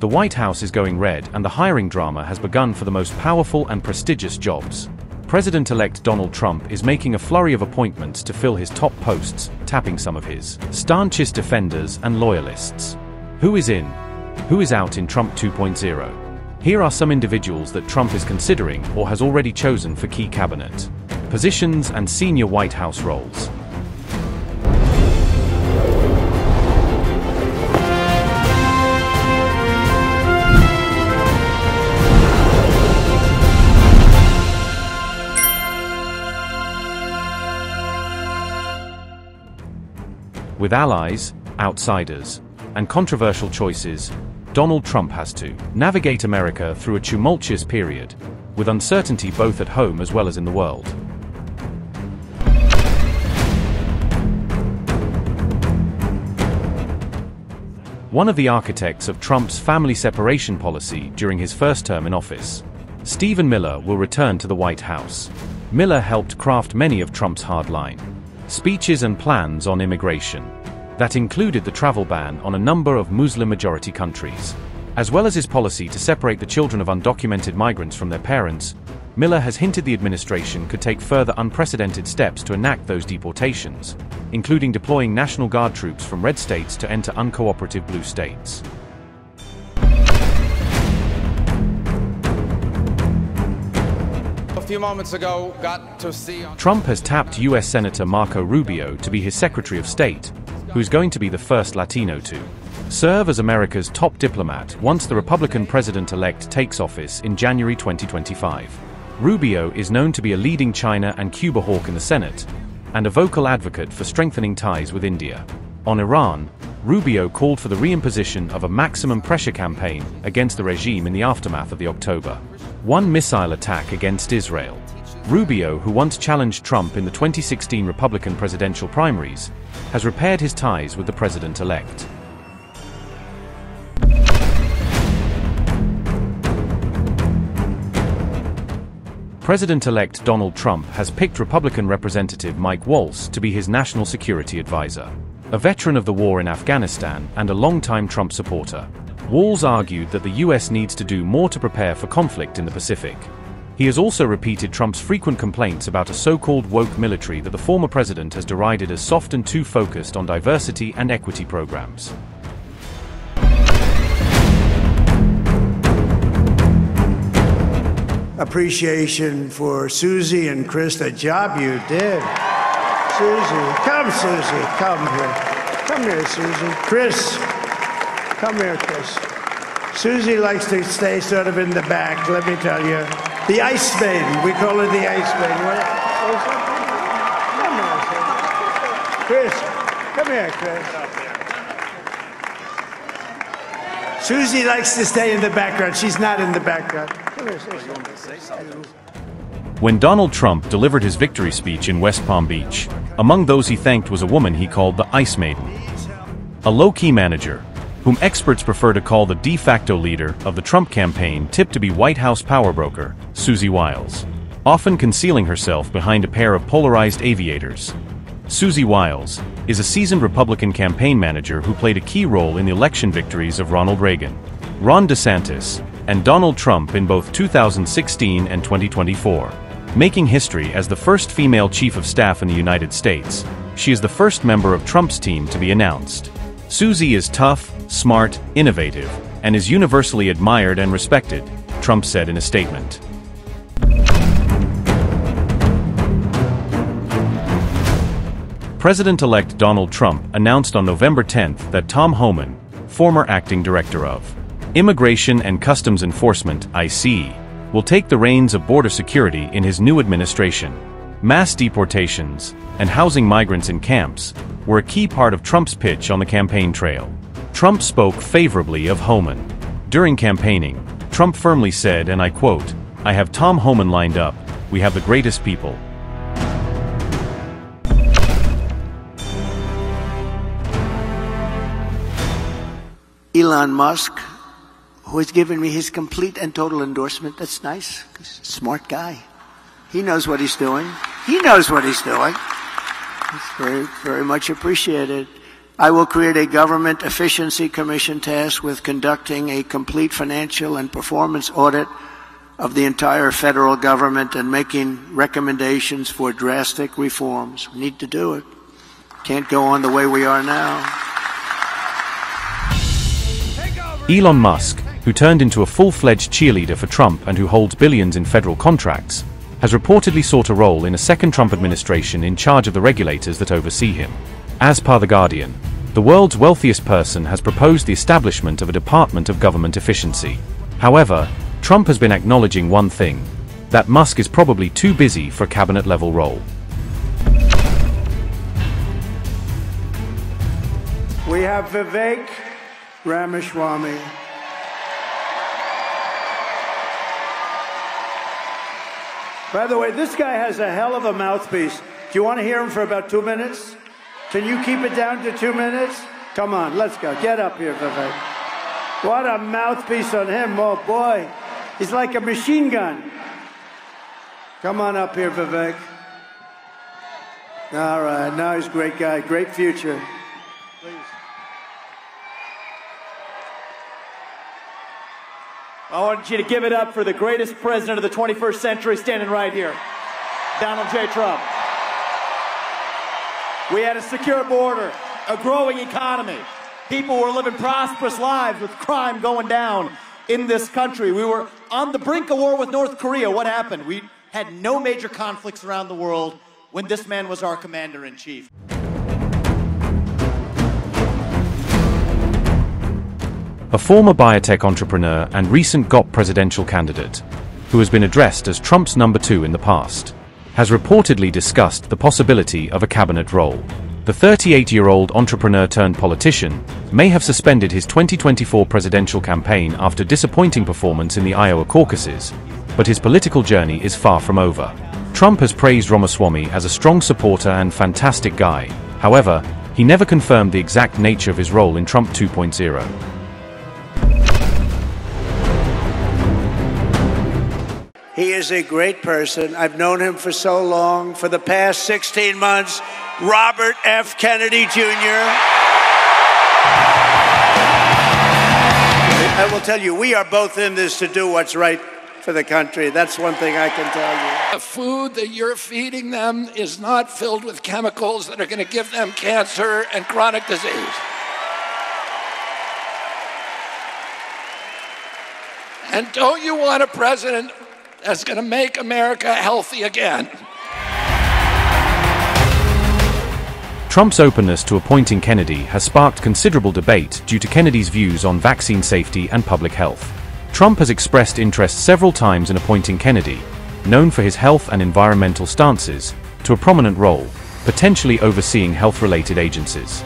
The White House is going red, and the hiring drama has begun for the most powerful and prestigious jobs. President-elect Donald Trump is making a flurry of appointments to fill his top posts, tapping some of his staunchest defenders and loyalists. Who is in? Who is out in Trump 2.0? Here are some individuals that Trump is considering or has already chosen for key cabinet positions and senior White House roles. With allies, outsiders, and controversial choices, Donald Trump has to navigate America through a tumultuous period, with uncertainty both at home as well as in the world. One of the architects of Trump's family separation policy during his first term in office, Stephen Miller, will return to the White House. Miller helped craft many of Trump's hardline speeches and plans on immigration that included the travel ban on a number of Muslim-majority countries. As well as his policy to separate the children of undocumented migrants from their parents, Miller has hinted the administration could take further unprecedented steps to enact those deportations, including deploying National Guard troops from red states to enter uncooperative blue states. A few moments ago, got to see Trump has tapped U.S. Senator Marco Rubio to be his Secretary of State, who's going to be the first Latino to serve as America's top diplomat once the Republican president-elect takes office in January 2025. Rubio is known to be a leading China and Cuba hawk in the Senate, and a vocal advocate for strengthening ties with India. On Iran, Rubio called for the reimposition of a maximum pressure campaign against the regime in the aftermath of the October 1 missile attack against Israel. Rubio, who once challenged Trump in the 2016 Republican presidential primaries, has repaired his ties with the president-elect. President-elect Donald Trump has picked Republican Representative Mike Walsh to be his national security advisor. A veteran of the war in Afghanistan and a longtime Trump supporter, Walsh argued that the U.S. needs to do more to prepare for conflict in the Pacific. He has also repeated Trump's frequent complaints about a so-called woke military that the former president has derided as soft and too focused on diversity and equity programs. Appreciation for Susie and Chris, the job you did. Susie, come here. Come here, Susie. Chris, come here, Chris. Susie likes to stay sort of in the back, let me tell you. The Ice Maiden, we call her the Ice Maiden. Come here, Chris. Susie likes to stay in the background. She's not in the background. Come here, Susie. When Donald Trump delivered his victory speech in West Palm Beach, among those he thanked was a woman he called the Ice Maiden. A low-key manager, whom experts prefer to call the de facto leader of the Trump campaign, tipped to be White House power broker, Susie Wiles, often concealing herself behind a pair of polarized aviators. Susie Wiles is a seasoned Republican campaign manager who played a key role in the election victories of Ronald Reagan, Ron DeSantis, and Donald Trump in both 2016 and 2024. Making history as the first female chief of staff in the United States, she is the first member of Trump's team to be announced. Susie is tough, smart, innovative, and is universally admired and respected, Trump said in a statement. President-elect Donald Trump announced on November 10th that Tom Homan, former acting director of Immigration and Customs Enforcement, ICE, will take the reins of border security in his new administration. Mass deportations and housing migrants in camps were a key part of Trump's pitch on the campaign trail. Trump spoke favorably of Homan. During campaigning, Trump firmly said, and I quote, "I have Tom Homan lined up. We have the greatest people." Elon Musk, who has given me his complete and total endorsement. That's nice. Smart guy. He knows what he's doing. He knows what he's doing. It's very, very much appreciated. I will create a government efficiency commission tasked with conducting a complete financial and performance audit of the entire federal government and making recommendations for drastic reforms. We need to do it. Can't go on the way we are now. Elon Musk, who turned into a full-fledged cheerleader for Trump and who holds billions in federal contracts, has reportedly sought a role in a second Trump administration in charge of the regulators that oversee him. As per The Guardian, the world's wealthiest person has proposed the establishment of a Department of Government Efficiency. However, Trump has been acknowledging one thing, that Musk is probably too busy for a cabinet-level role. We have Vivek Ramaswamy. By the way, this guy has a hell of a mouthpiece. Do you want to hear him for about 2 minutes? Can you keep it down to 2 minutes? Come on, let's go. Get up here, Vivek. What a mouthpiece on him. Oh, boy. He's like a machine gun. Come on up here, Vivek. All right, now he's a great guy. Great future. Please. I want you to give it up for the greatest president of the 21st century standing right here, Donald J. Trump. We had a secure border, a growing economy. People were living prosperous lives with crime going down in this country. We were on the brink of war with North Korea. What happened? We had no major conflicts around the world when this man was our commander-in-chief. A former biotech entrepreneur and recent GOP presidential candidate, who has been addressed as Trump's number 2 in the past, has reportedly discussed the possibility of a cabinet role. The 38-year-old entrepreneur-turned-politician may have suspended his 2024 presidential campaign after disappointing performance in the Iowa caucuses, but his political journey is far from over. Trump has praised Ramaswamy as a strong supporter and fantastic guy. However, he never confirmed the exact nature of his role in Trump 2.0. He is a great person. I've known him for so long. For the past 16 months, Robert F. Kennedy Jr. I will tell you, we are both in this to do what's right for the country. That's one thing I can tell you. The food that you're feeding them is not filled with chemicals that are going to give them cancer and chronic disease. And don't you want a president that's going to make America healthy again? Trump's openness to appointing Kennedy has sparked considerable debate due to Kennedy's views on vaccine safety and public health. Trump has expressed interest several times in appointing Kennedy, known for his health and environmental stances, to a prominent role, potentially overseeing health-related agencies.